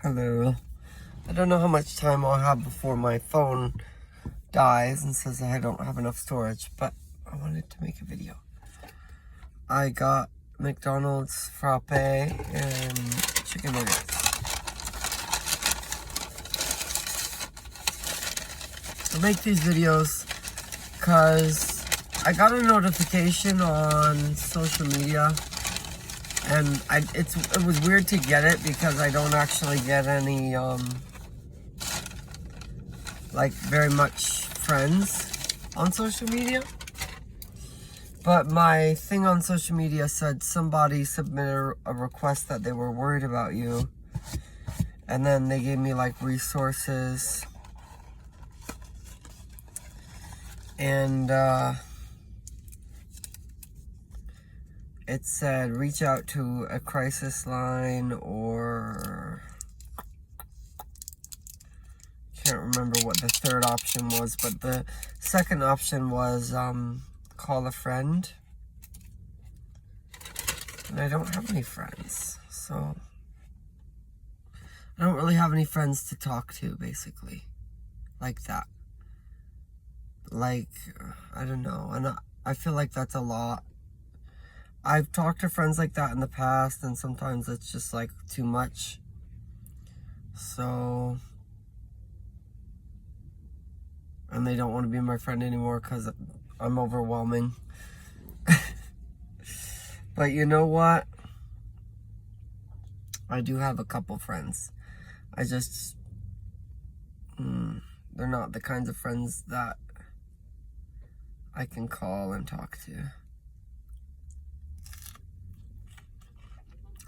Hello. I don't know how much time I'll have before my phone dies and says I don't have enough storage, but I wanted to make a video. I got McDonald's frappe and chicken nuggets. I make these videos because I got a notification on social media, and it was weird to get it because I don't actually get any like very much friends on social media. But my thing on social media said somebody submitted a request that they were worried about you, and then they gave me like resources, and it said reach out to a crisis line, or can't remember what the third option was, but the second option was call a friend. And I don't have any friends, so I don't really have any friends to talk to, basically, like that. Like, I don't know, and I feel like that's a lot. I've talked to friends like that in the past, and sometimes it's just like too much. So, and they don't want to be my friend anymore because I'm overwhelming. But you know what? I do have a couple friends. I just, they're not the kinds of friends that I can call and talk to.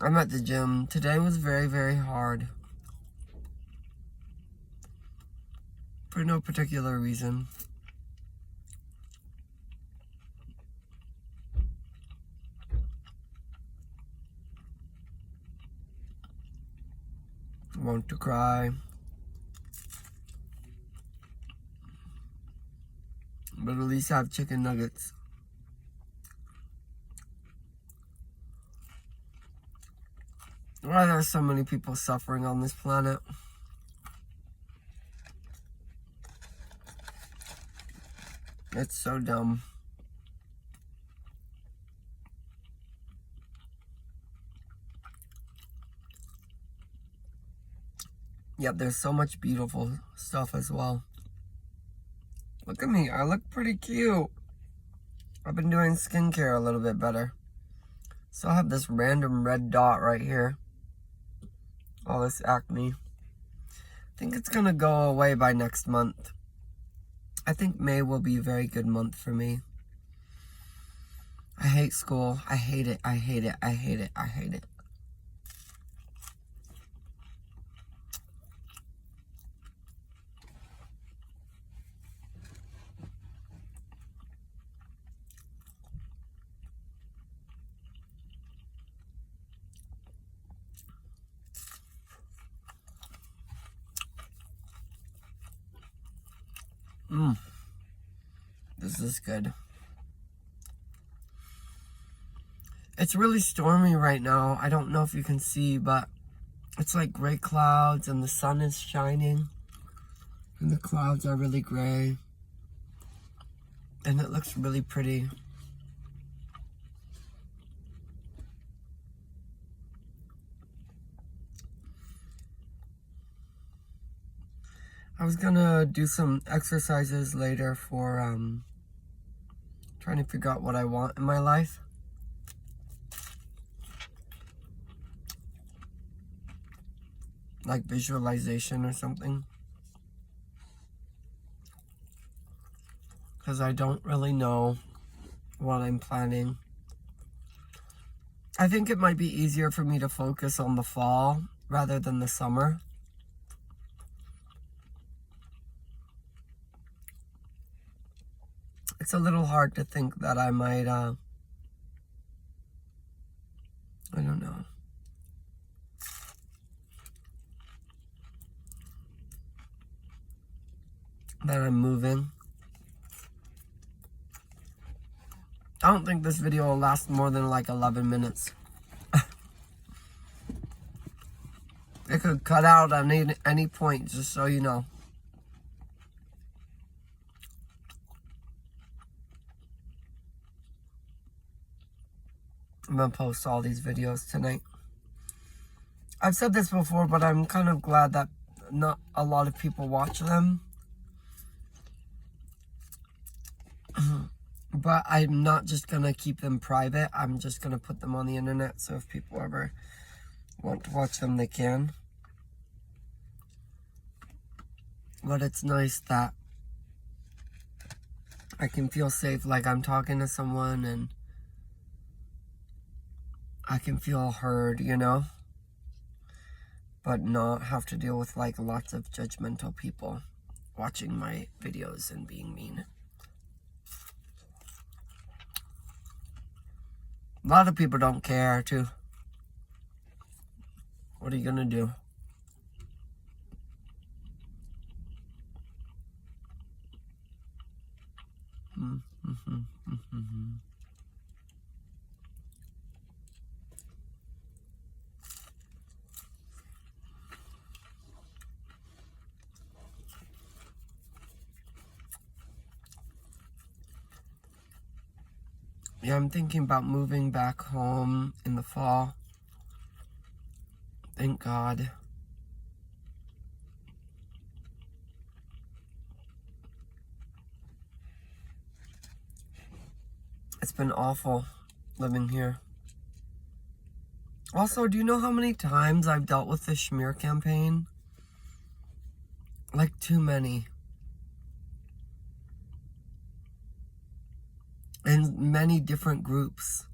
I'm at the gym. Today was very, very hard. For no particular reason. Want to cry. But at least I have chicken nuggets. Why are there so many people suffering on this planet? It's so dumb. Yep, there's so much beautiful stuff as well. Look at me, I look pretty cute. I've been doing skincare a little bit better. So I have this random red dot right here. All this acne. I think it's gonna go away by next month. I think May will be a very good month for me. I hate school. I hate it. I hate it. I hate it. I hate it. This is good. It's really stormy right now. I don't know if you can see, but it's like gray clouds and the sun is shining. And the clouds are really gray. And it looks really pretty. I was gonna do some exercises later for trying to figure out what I want in my life. Like visualization or something. Because I don't really know what I'm planning. I think it might be easier for me to focus on the fall rather than the summer. It's a little hard to think that I might, I don't know. That I'm moving. I don't think this video will last more than like 11 minutes. It could cut out at any point, just so you know. I'm gonna post all these videos tonight. I've said this before, but I'm kind of glad that not a lot of people watch them. But I'm not just gonna keep them private. I'm just gonna put them on the internet, so if people ever want to watch them, they can. But it's nice that I can feel safe, like I'm talking to someone and I can feel heard, you know? But not have to deal with like lots of judgmental people watching my videos and being mean. A lot of people don't care too. What are you gonna do? Yeah, I'm thinking about moving back home in the fall. Thank God. It's been awful living here. Also, do you know how many times I've dealt with the smear campaign? Like, too many. In many different groups.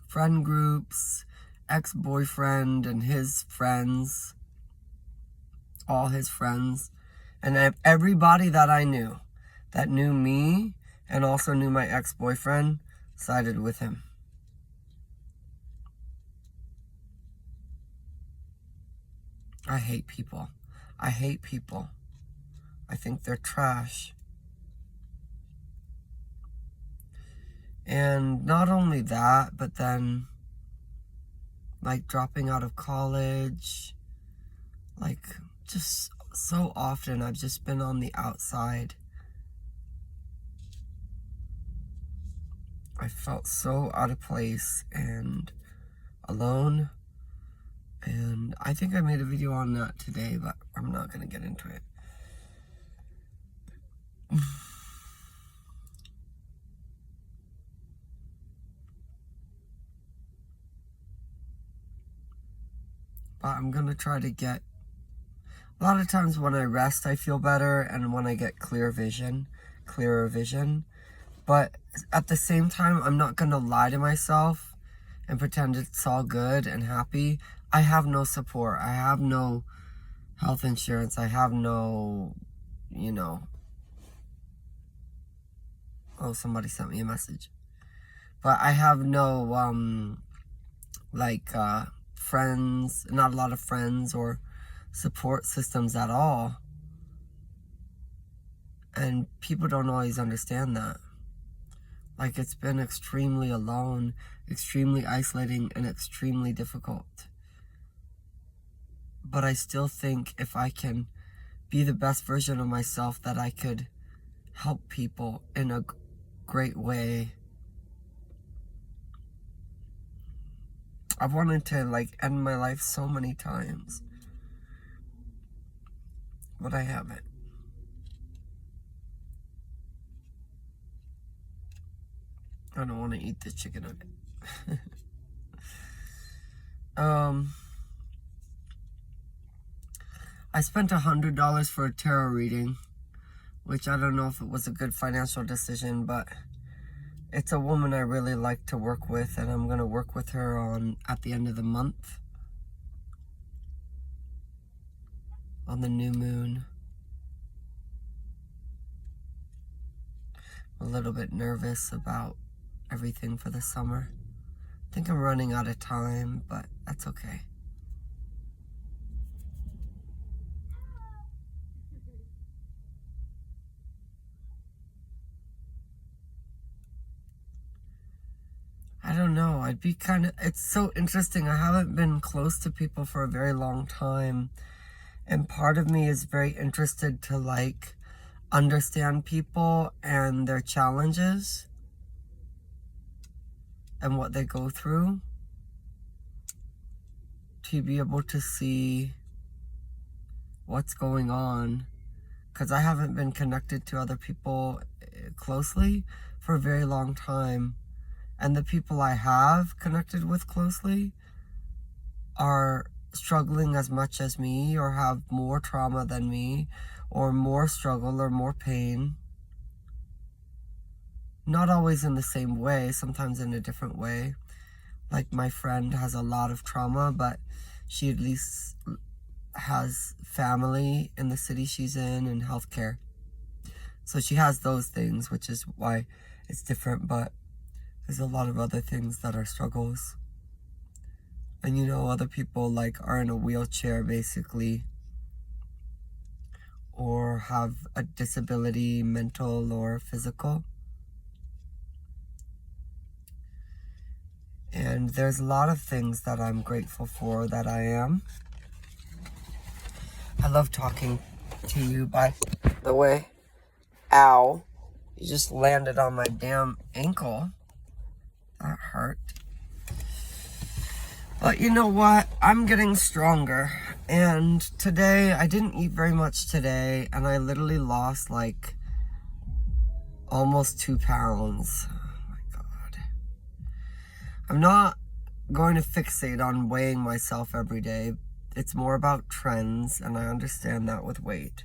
Friend groups, ex-boyfriend and his friends. All his friends. And everybody that I knew, that knew me and also knew my ex-boyfriend, sided with him. I hate people. I hate people. I think they're trash. And not only that, but then, like, dropping out of college, like, just so often I've just been on the outside. I felt so out of place and alone. And I think I made a video on that today, but I'm not going to get into it. But I'm going to try to get... A lot of times when I rest, I feel better, and when I get clearer vision. But at the same time, I'm not going to lie to myself and pretend it's all good and happy. I have no support. I have no health insurance. I have no, you know... Oh, somebody sent me a message. But I have no, friends, not a lot of friends or support systems at all. And people don't always understand that. Like, it's been extremely alone, extremely isolating, and extremely difficult. But I still think if I can be the best version of myself, that I could help people in a great way. I've wanted to, like, end my life so many times. But I haven't. I don't want to eat the chicken nugget. I spent $100 for a tarot reading, which I don't know if it was a good financial decision, but it's a woman I really like to work with, and I'm going to work with her at the end of the month, on the new moon. I'm a little bit nervous about everything for the summer. I think I'm running out of time, but that's okay. I don't know. I'd be it's so interesting. I haven't been close to people for a very long time. And part of me is very interested to like understand people and their challenges and what they go through, to be able to see what's going on, because I haven't been connected to other people closely for a very long time, and the people I have connected with closely are struggling as much as me, or have more trauma than me, or more struggle or more pain. Not always in the same way, sometimes in a different way. Like my friend has a lot of trauma, but she at least has family in the city she's in and healthcare. So she has those things, which is why it's different, but there's a lot of other things that are struggles. And you know, other people like are in a wheelchair basically, or have a disability, mental or physical. And there's a lot of things that I'm grateful for that I am. I love talking to you, by the way. Ow. You just landed on my damn ankle. That hurt. But you know what? I'm getting stronger. And today, I didn't eat very much today, and I literally lost like almost 2 pounds. Oh my God. I'm not going to fixate on weighing myself every day. It's more about trends, and I understand that with weight.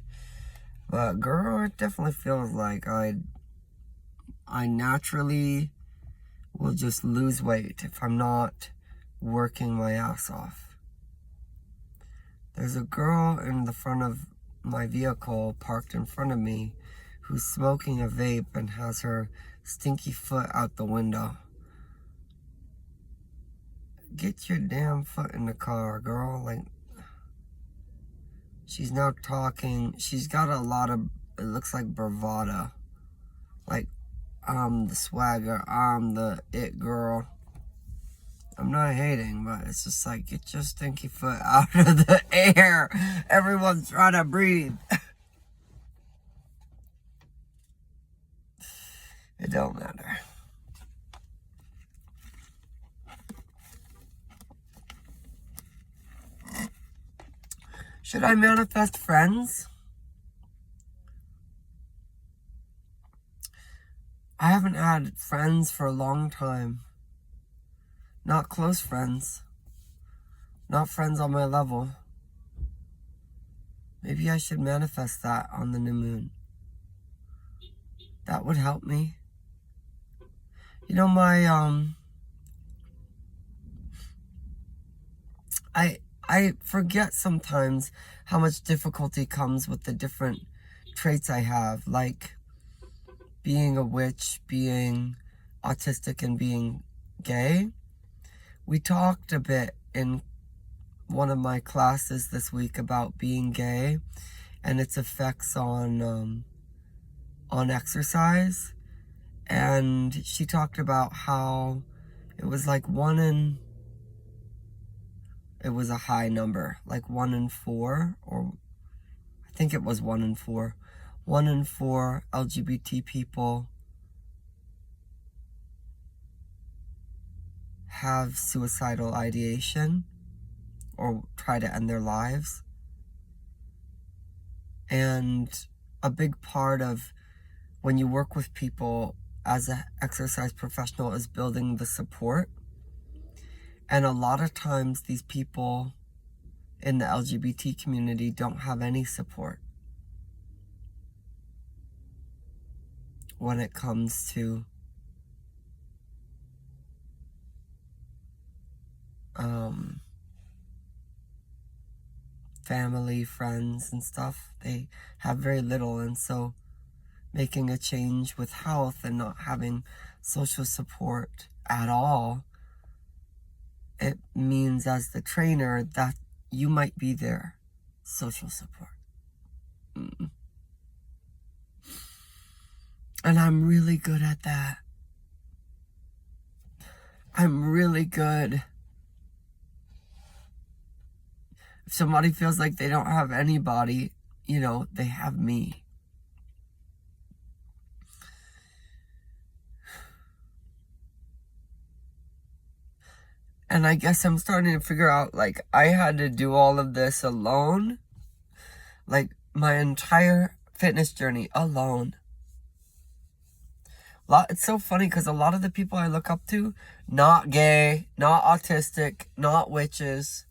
But girl, it definitely feels like I naturally will just lose weight if I'm not working my ass off. There's a girl in the front of my vehicle, parked in front of me, who's smoking a vape and has her stinky foot out the window. Get your damn foot in the car, girl. Like, she's now talking. She's got a lot of, it looks like bravado. Like, I'm the swagger, I'm the it girl. I'm not hating, but it's just like, get your stinky foot out of the air. Everyone's trying to breathe. It don't matter. Should I manifest friends? I haven't had friends for a long time. Not close friends. Not friends on my level. Maybe I should manifest that on the new moon. That would help me. You know, I forget sometimes how much difficulty comes with the different traits I have, like being a witch, being autistic, and being gay. We talked a bit in one of my classes this week about being gay and its effects on exercise. And she talked about how it was like it was a high number, like 1 in 4, or I think it was 1 in 4. 1 in 4 LGBT people have suicidal ideation or try to end their lives. And a big part of when you work with people as an exercise professional is building the support. And a lot of times these people in the LGBT community don't have any support when it comes to family, friends, and stuff. They have very little, and so making a change with health and not having social support at all, it means as the trainer that you might be their social support. And I'm really good at that. I'm really good. If somebody feels like they don't have anybody, you know, they have me. And I guess I'm starting to figure out, like, I had to do all of this alone. Like, my entire fitness journey alone. It's so funny because a lot of the people I look up to, not gay, not autistic, not witches.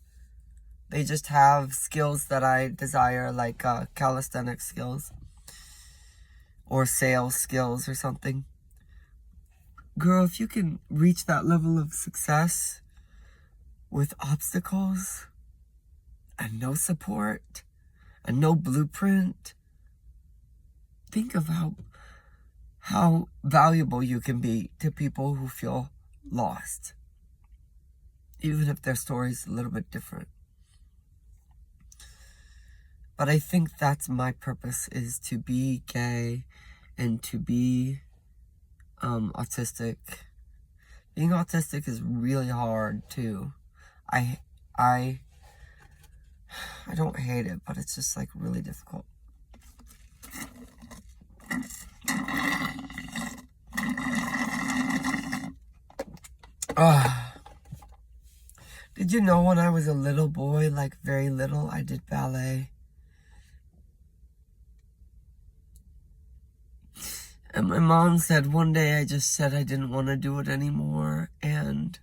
They just have skills that I desire, like calisthenics skills. Or sales skills or something. Girl, if you can reach that level of success with obstacles and no support and no blueprint, think of how valuable you can be to people who feel lost, even if their story's a little bit different. But I think that's my purpose, is to be gay and to be autistic. Being autistic is really hard too. I don't hate it, but it's just like really difficult. Did you know when I was a little boy, like very little, I did ballet? And my mom said one day I just said I didn't want to do it anymore. And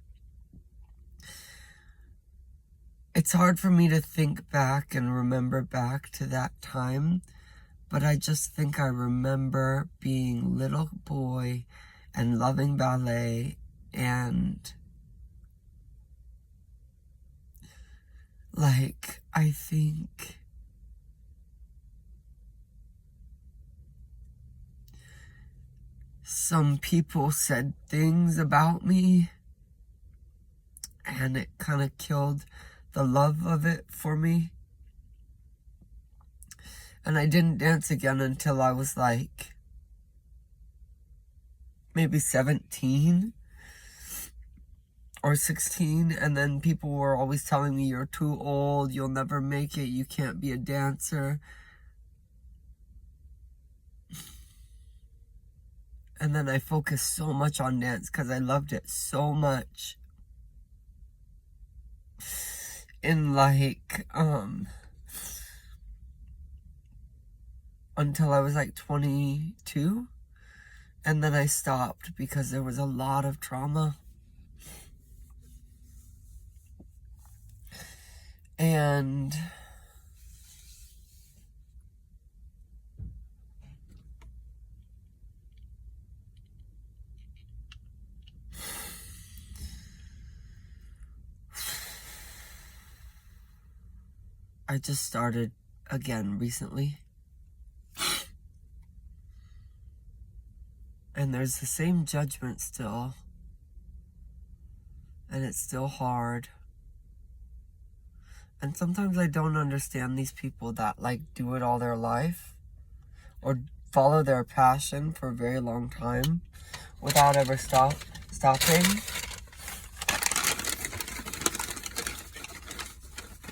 it's hard for me to think back and remember back to that time. But I just think I remember being little boy and loving ballet, and like, I think some people said things about me and it kind of killed the love of it for me. And I didn't dance again until I was like maybe 17 or 16. And then people were always telling me, you're too old, you'll never make it, you can't be a dancer. And then I focused so much on dance because I loved it so much. In like, until I was like 22. And then I stopped because there was a lot of trauma. And I just started again recently. And there's the same judgment still. And it's still hard. And sometimes I don't understand these people that like do it all their life or follow their passion for a very long time without ever stopping.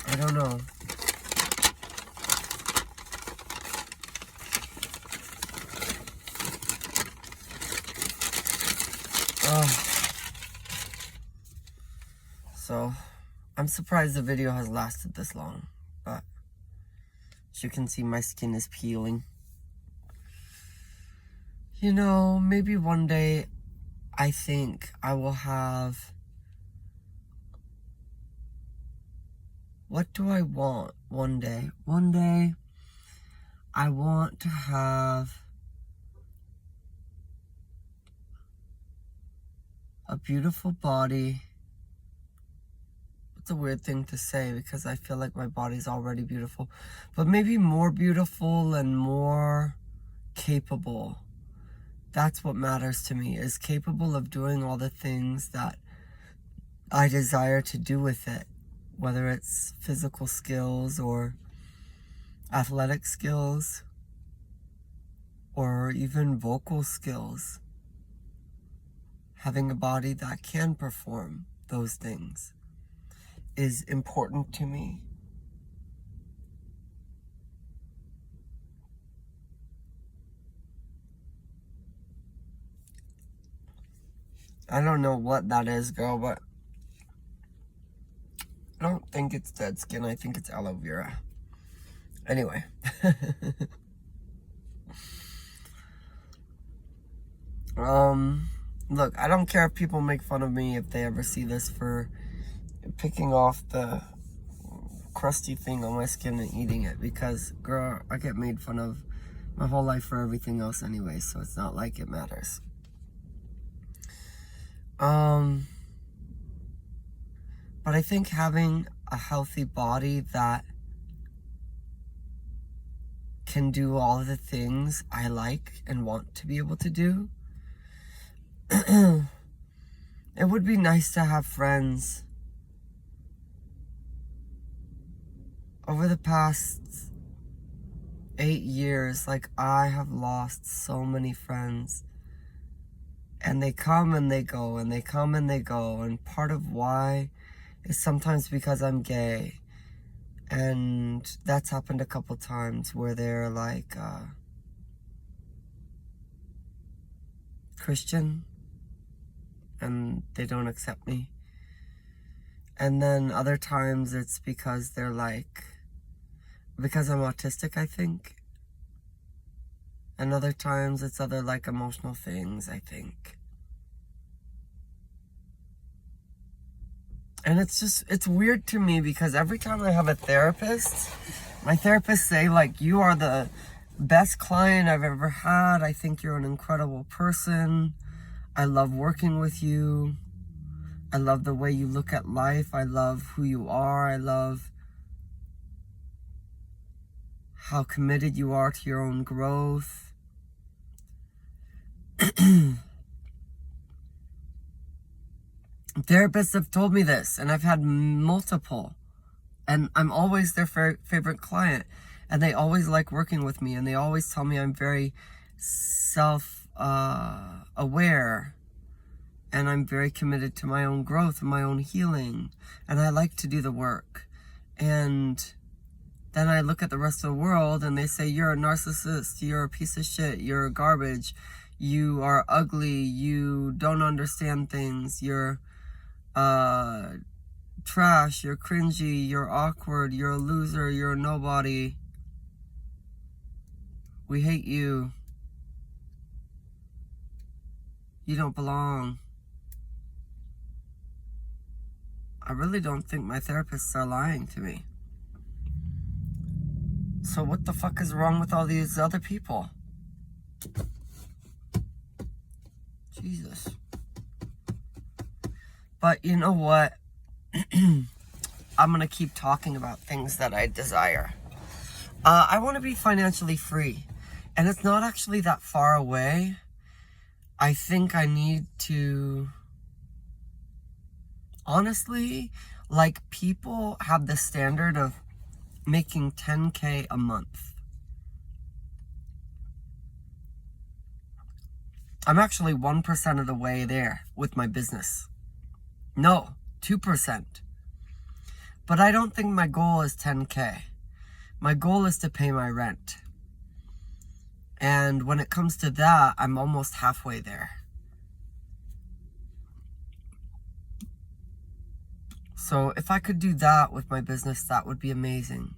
I don't know. So, I'm surprised the video has lasted this long, but as you can see, my skin is peeling. You know, maybe one day I think I will have... What do I want one day? One day, I want to have a beautiful body. It's a weird thing to say because I feel like my body's already beautiful. But maybe more beautiful and more capable. That's what matters to me, is capable of doing all the things that I desire to do with it. Whether it's physical skills or athletic skills or even vocal skills. having a body that can perform those things is important to me. I don't know what that is, girl, but I don't think it's dead skin. I think it's aloe vera. Anyway. Look, I don't care if people make fun of me if they ever see this for picking off the crusty thing on my skin and eating it, because, girl, I get made fun of my whole life for everything else anyway, so it's not like it matters. But I think having a healthy body that can do all the things I like and want to be able to do, it would be nice to have friends. Over the past 8 years, like, I have lost so many friends. And they come and they go, and they come and they go. And part of why is sometimes because I'm gay. And that's happened a couple times where they're like, Christian, and they don't accept me. And then other times it's because they're like, because I'm autistic, I think. And other times it's other like emotional things, I think. And it's weird to me because every time I have a therapist, my therapists say, like, you are the best client I've ever had. I think you're an incredible person. I love working with you. I love the way you look at life. I love who you are. I love how committed you are to your own growth. Therapists have told me this, and I've had multiple, and I'm always their favorite client, and they always like working with me, and they always tell me I'm very self-aware, and I'm very committed to my own growth and my own healing, and I like to do the work. And then I look at the rest of the world, and they say, you're a narcissist, you're a piece of shit, you're garbage, you are ugly, you don't understand things, you're trash, you're cringy, you're awkward, you're a loser, you're a nobody. We hate you. You don't belong. I really don't think my therapists are lying to me. So what the fuck is wrong with all these other people? Jesus. But you know what? I'm going to keep talking about things that I desire. I want to be financially free. And it's not actually that far away. I think I need to... Honestly, like, people have the standard of making $10K a month. I'm actually 1% of the way there with my business. No, 2%. But I don't think my goal is 10K. My goal is to pay my rent. And when it comes to that, I'm almost halfway there. So if I could do that with my business, that would be amazing.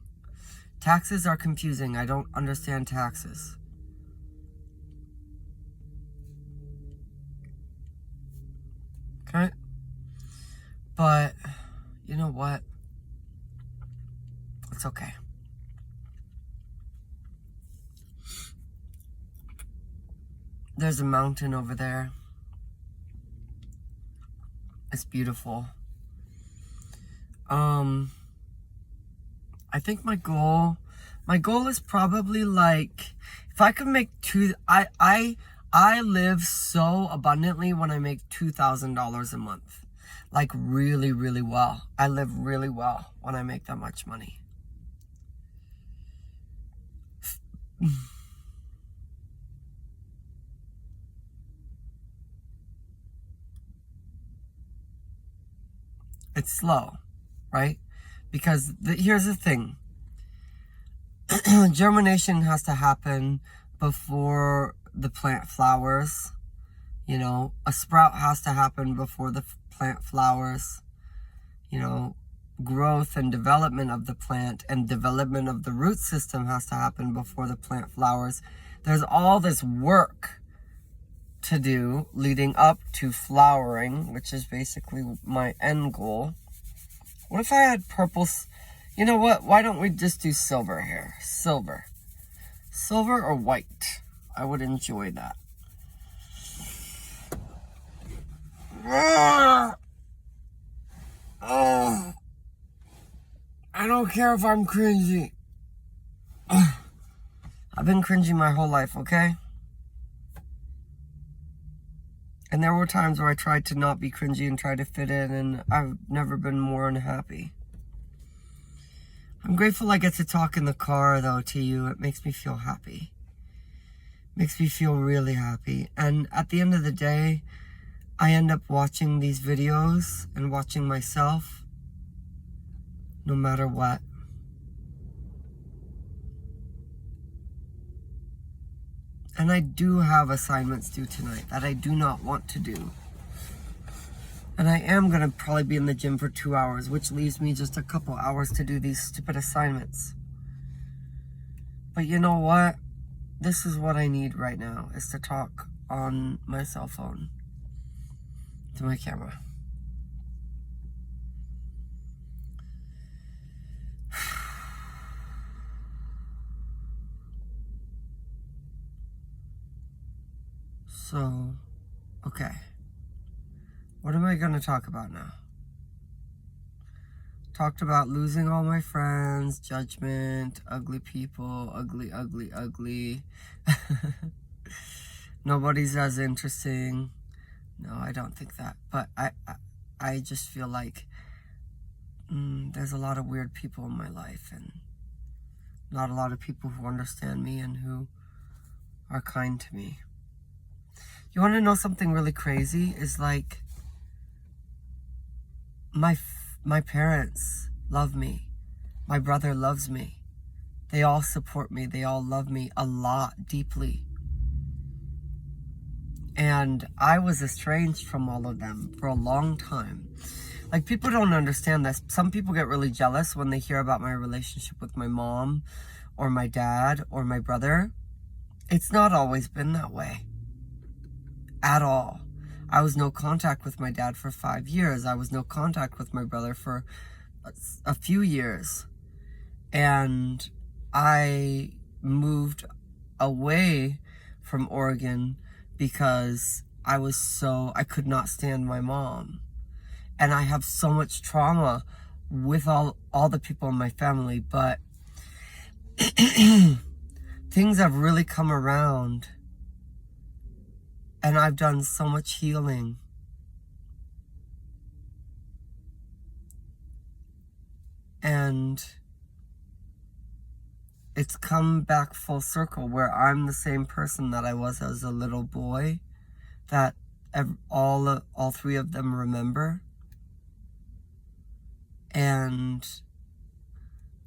Taxes are confusing. I don't understand taxes. Okay? But, you know what? It's okay. There's a mountain over there. It's beautiful. I think my goal is probably like, if I could make I live so abundantly when I make $2,000 a month. Like, really, really well. I live really well when I make that much money. It's slow, right? Because here's the thing. Germination has to happen before the plant flowers. You know, a sprout has to happen before the plant flowers. You know, growth and development of the plant and development of the root system has to happen before the plant flowers. There's all this work to do leading up to flowering, which is basically my end goal. What if I had purple? You know what? Why don't we just do silver here? Silver or white. I would enjoy that. Oh, I don't care if I'm cringy. I've been cringy my whole life, okay? And there were times where I tried to not be cringy and try to fit in, and I've never been more unhappy. I'm grateful I get to talk in the car, though, to you. It makes me feel happy. Makes me feel really happy. And at the end of the day, I end up watching these videos and watching myself no matter what. And I do have assignments due tonight that I do not want to do. And I am going to probably be in the gym for 2 hours, which leaves me just a couple hours to do these stupid assignments. But you know what? This is what I need right now, is to talk on my cell phone to my camera. So, okay. What am I going to talk about now? Talked about losing all my friends, judgment, ugly people, ugly. Nobody's as interesting. No, I don't think that. But I just feel like there's a lot of weird people in my life, and not a lot of people who understand me and who are kind to me. You want to know something really crazy? Is like my parents love me. My brother loves me. They all support me. They all love me a lot, deeply. And I was estranged from all of them for a long time. Like, people don't understand this. Some people get really jealous when they hear about my relationship with my mom or my dad or my brother. It's not always been that way. At all. I was no contact with my dad for 5 years. I was no contact with my brother for a few years. And I moved away from Oregon because I could not stand my mom. And I have so much trauma with all the people in my family, but things have really come around. And I've done so much healing. And it's come back full circle where I'm the same person that I was as a little boy, that all three of them remember. And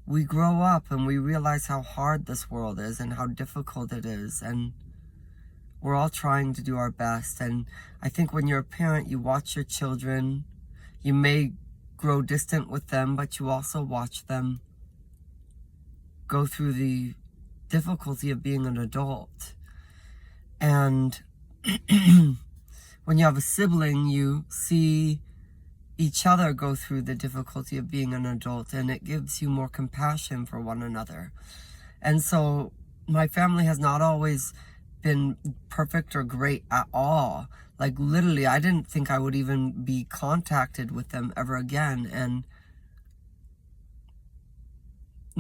we grow up and we realize how hard this world is and how difficult it is, and we're all trying to do our best. And I think when you're a parent, you watch your children. You may grow distant with them, but you also watch them go through the difficulty of being an adult. And when you have a sibling, you see each other go through the difficulty of being an adult, and it gives you more compassion for one another. And so my family has not always been perfect or great at all. Like, literally, I didn't think I would even be contacted with them ever again. And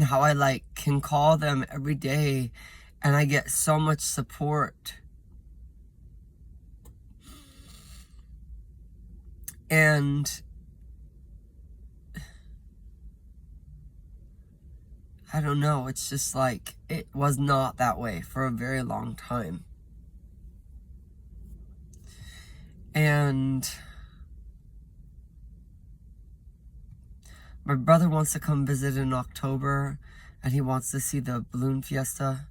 how I can call them every day and I get so much support. And I don't know, it's just like, it was not that way for a very long time. And My brother wants to come visit in October, and he wants to see the balloon fiesta.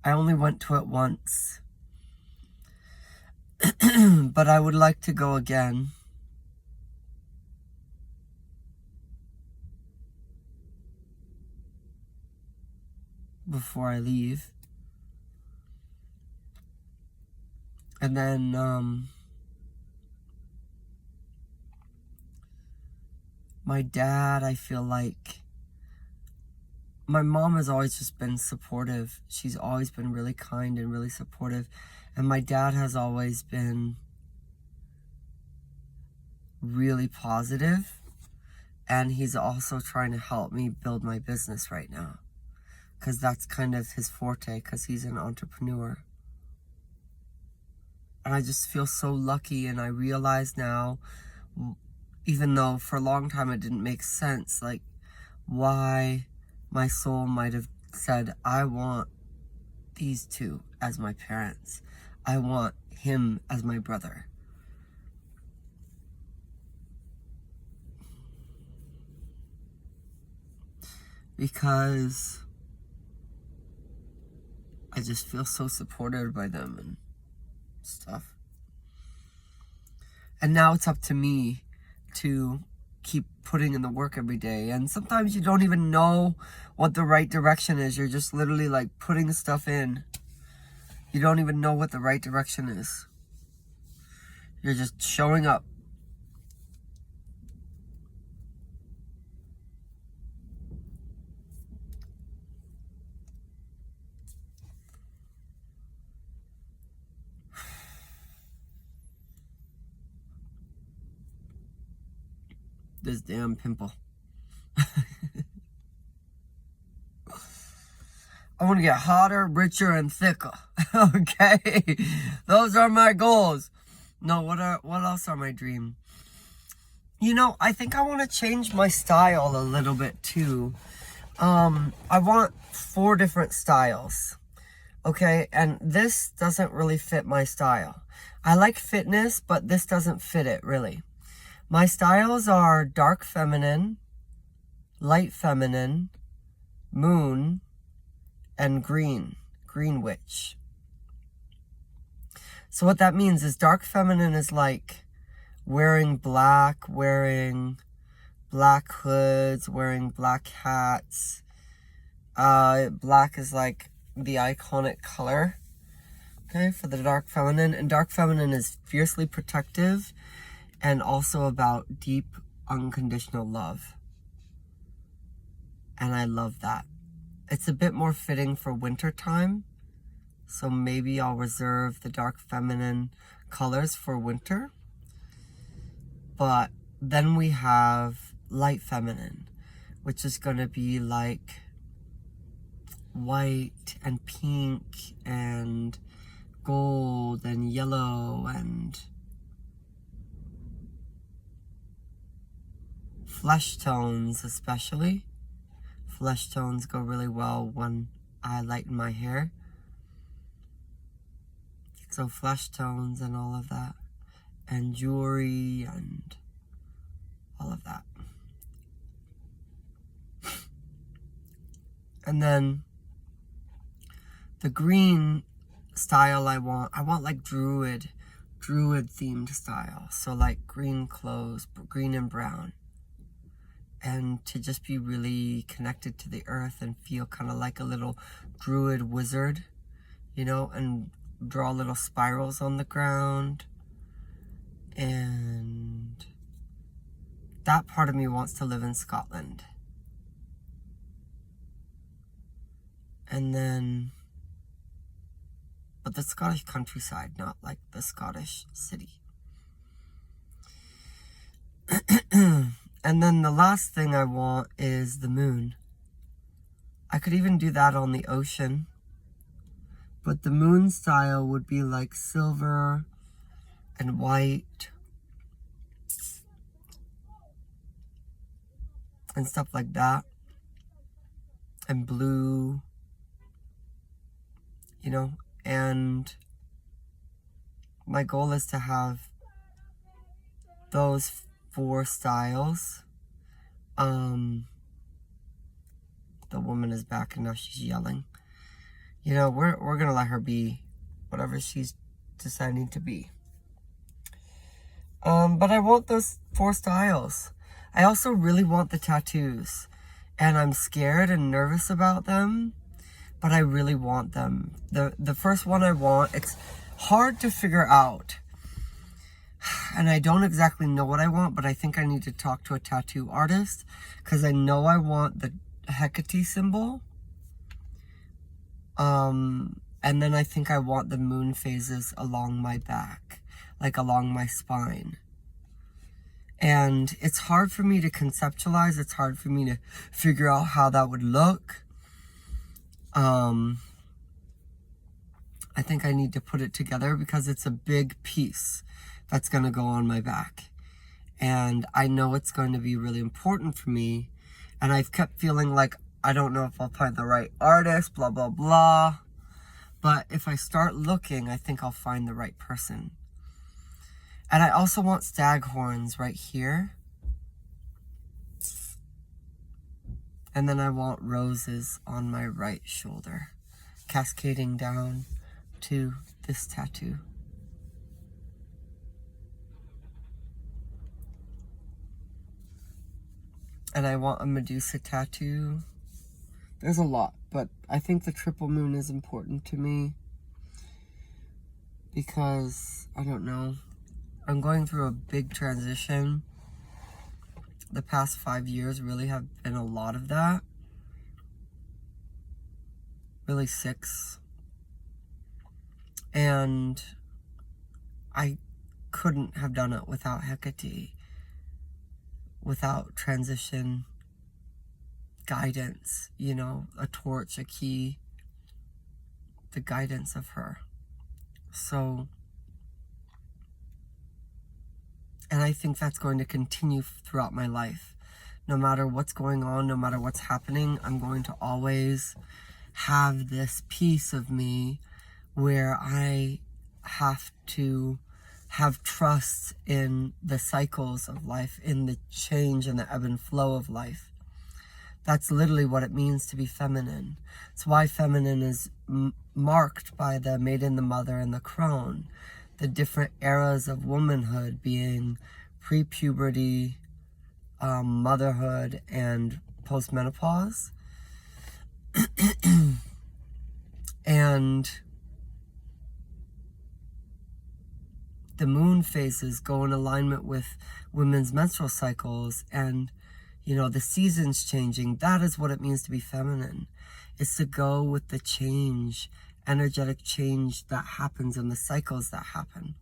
I only went to it once, but I would like to go again. Before I leave. And then, my dad, I feel like, my mom has always just been supportive. She's always been really kind and really supportive. And my dad has always been really positive. And he's also trying to help me build my business right now, because that's kind of his forte, because he's an entrepreneur. And I just feel so lucky, and I realize now, even though for a long time it didn't make sense, like, why my soul might have said, I want these two as my parents. I want him as my brother. Because I just feel so supported by them and stuff. And now it's up to me to keep putting in the work every day. And sometimes you don't even know what the right direction is. You're just literally like putting stuff in. You don't even know what the right direction is. You're just showing up. This damn pimple. I want to get hotter, richer, and thicker. Okay? Those are my goals. No, what else are my dreams? You know, I think I want to change my style a little bit too. I want 4 different styles. Okay? And this doesn't really fit my style. I like fitness, but this doesn't fit it really. My styles are dark feminine, light feminine, moon, and green witch. So what that means is dark feminine is like wearing black hoods, wearing black hats. Black is like the iconic color, okay, for the dark feminine. And dark feminine is fiercely protective and also about deep, unconditional love. And I love that. It's a bit more fitting for winter time, so maybe I'll reserve the dark feminine colors for winter. But then we have light feminine, which is going to be like white and pink and gold and yellow and flesh tones especially. Flesh tones go really well when I lighten my hair. So flesh tones and all of that. And jewelry and all of that. And then the green style I want like druid themed style. So like green clothes, green and brown. And to just be really connected to the earth and feel kind of like a little druid wizard, you know, and draw little spirals on the ground. And that part of me wants to live in Scotland. And then, but the Scottish countryside, not like the Scottish city. And then the last thing I want is the moon. I could even do that on the ocean. But the moon style would be like silver and white and stuff like that. And blue. You know, and my goal is to have those 4 styles The woman is back and now she's yelling. You know, we're gonna let her be whatever she's deciding to be. But I want those 4 styles. I also really want the tattoos. And I'm scared and nervous about them, but I really want them. The first one I want, it's hard to figure out. And I don't exactly know what I want, but I think I need to talk to a tattoo artist because I know I want the Hecate symbol. And then I think I want the moon phases along my back, like along my spine. And it's hard for me to conceptualize. It's hard for me to figure out how that would look. I think I need to put it together because it's a big piece that's going to go on my back. And I know it's going to be really important for me. And I've kept feeling like I don't know if I'll find the right artist, blah, blah, blah. But if I start looking, I think I'll find the right person. And I also want stag horns right here. And then I want roses on my right shoulder, cascading down to this tattoo. And I want a Medusa tattoo. There's a lot, but I think the triple moon is important to me because, I don't know, I'm going through a big transition. The past 5 years really have been a lot of that. Really 6. And I couldn't have done it without Hecate. Without transition guidance, you know, a torch, a key, the guidance of her. So, and I think that's going to continue throughout my life. No matter what's going on, no matter what's happening, I'm going to always have this piece of me where I have to have trust in the cycles of life, in the change and the ebb and flow of life. That's literally what it means to be feminine. It's why feminine is marked by the maiden, the mother, and the crone. The different eras of womanhood being pre-puberty, motherhood, and postmenopause. And the moon phases go in alignment with women's menstrual cycles and, you know, the seasons changing. That is what it means to be feminine. It's to go with the change, energetic change that happens in the cycles that happen.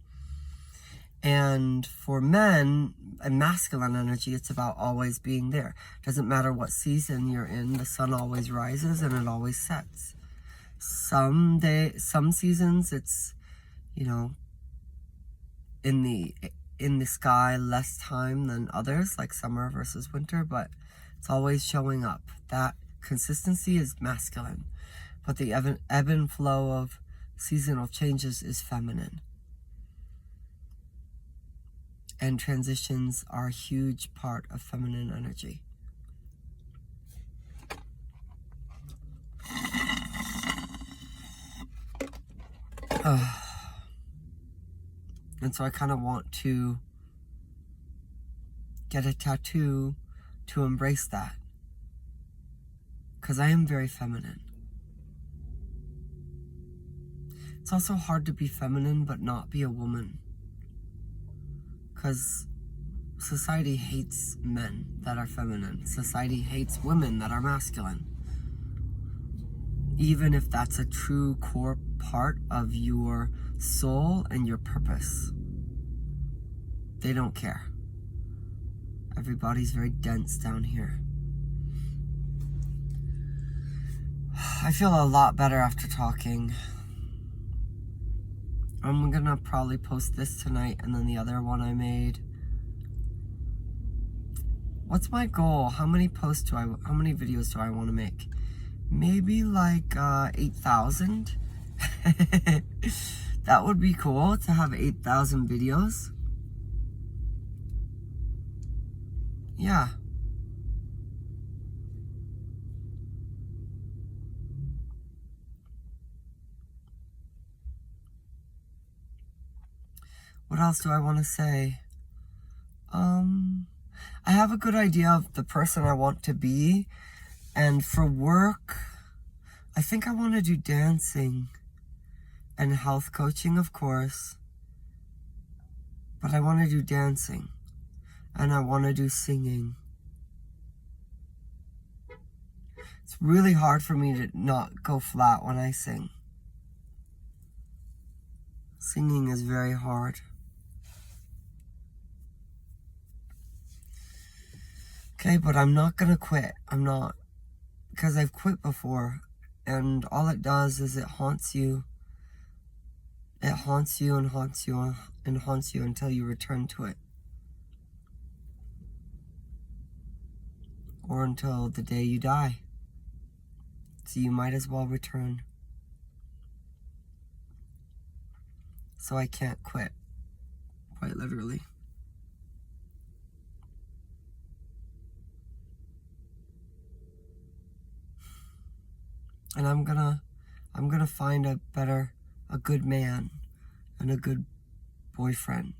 And for men, a masculine energy, it's about always being there. Doesn't matter what season you're in, the sun always rises and it always sets. Some seasons it's, you know, in the sky less time than others, like summer versus winter, but it's always showing up. That consistency is masculine, but the ebb and flow of seasonal changes is feminine. And transitions are a huge part of feminine energy. And so I kind of want to get a tattoo to embrace that. Because I am very feminine. It's also hard to be feminine but not be a woman. Because society hates men that are feminine. Society hates women that are masculine. Even if that's a true core part of your soul and your purpose. They don't care. Everybody's very dense down here. I feel a lot better after talking. I'm gonna probably post this tonight and then the other one I made. What's my goal? How many videos do I want to make? Maybe like 8,000. That would be cool to have 8,000 videos. Yeah. What else do I want to say? I have a good idea of the person I want to be. And for work, I think I want to do dancing and health coaching, of course. But I want to do dancing. And I want to do singing. It's really hard for me to not go flat when I sing. Singing is very hard. Okay, but I'm not gonna quit. I'm not. Because I've quit before. And all it does is it haunts you. It haunts you and haunts you and haunts you until you return to it. Or until the day you die. So you might as well return. So I can't quit. Quite literally. And I'm gonna find a good man and a good boyfriend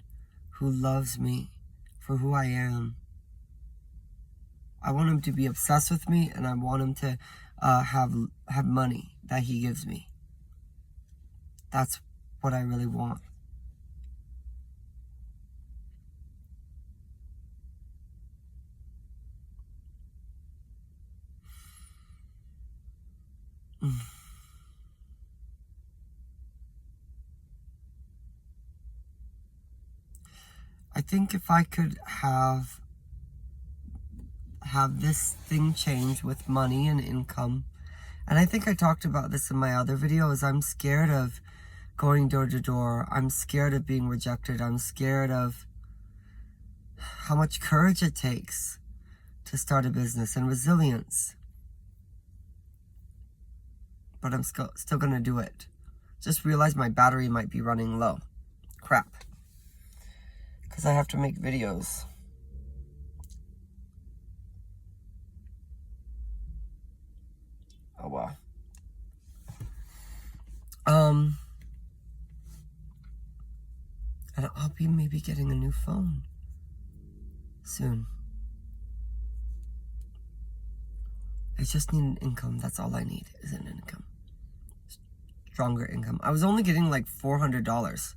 who loves me for who I am. I want him to be obsessed with me, and I want him to have money that he gives me. That's what I really want. I think if I could have this thing change with money and income, and I think I talked about this in my other videos, I'm scared of going door to door. I'm scared of being rejected. I'm scared of how much courage it takes to start a business and resilience. But I'm still gonna do it. Just realized my battery might be running low. Crap. Because I have to make videos. Oh wow. And I'll be maybe getting a new phone soon. I just need an income. That's all I need is an income. Stronger income. I was only getting like $400.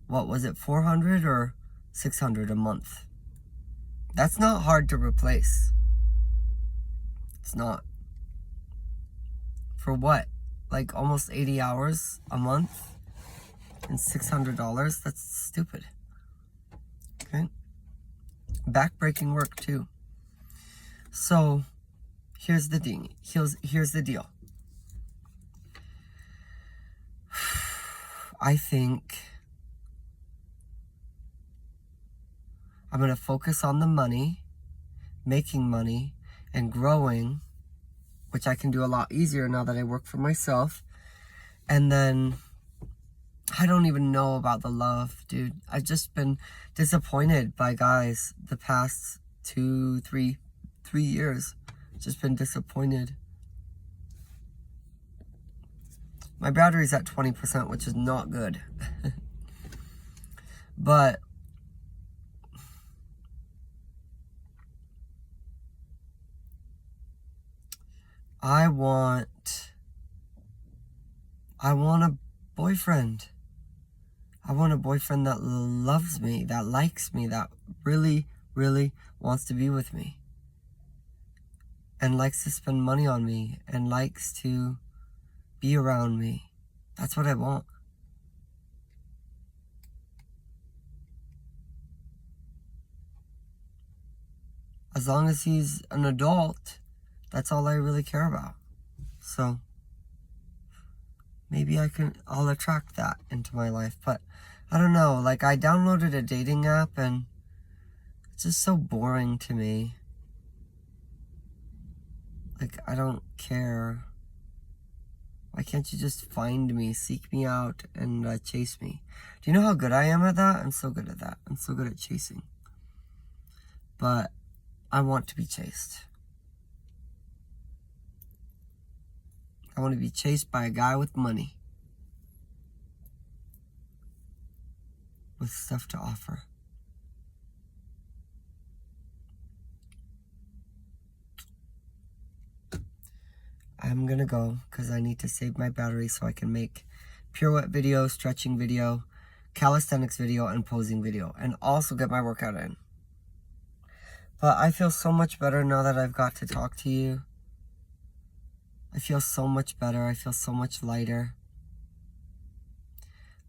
What was it, 400 or 600 a month? That's not hard to replace. It's not. For what? Like almost 80 hours a month and $600? That's stupid. Okay? Backbreaking work too. So, here's the thing. Here's the deal. I think I'm going to focus on the money, making money, and growing, which I can do a lot easier now that I work for myself. And then, I don't even know about the love, dude. I've just been disappointed by guys the past 3 years. Just been disappointed. My battery's at 20%, which is not good. But I want a boyfriend. I want a boyfriend that loves me, that likes me, that really, really wants to be with me. And likes to spend money on me, and likes to be around me. That's what I want. As long as he's an adult, that's all I really care about. So, maybe I'll attract that into my life. But, I don't know, like I downloaded a dating app and it's just so boring to me. Like, I don't care. Why can't you just find me, seek me out, and chase me? Do you know how good I am at that? I'm so good at that. I'm so good at chasing. But I want to be chased. I want to be chased by a guy with money. with stuff to offer. I'm gonna go because I need to save my battery so I can make pirouette video, stretching video, calisthenics video, and posing video, and also get my workout in. But I feel so much better now that I've got to talk to you. I feel so much better. I feel so much lighter.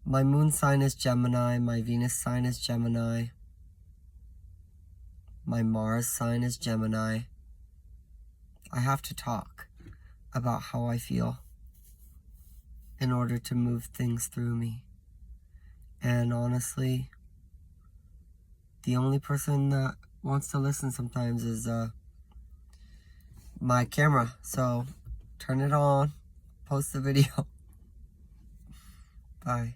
My moon sign is Gemini. My Venus sign is Gemini. My Mars sign is Gemini. I have to talk about how I feel in order to move things through me. And honestly, the only person that wants to listen sometimes is my camera. So turn it on, post the video. Bye.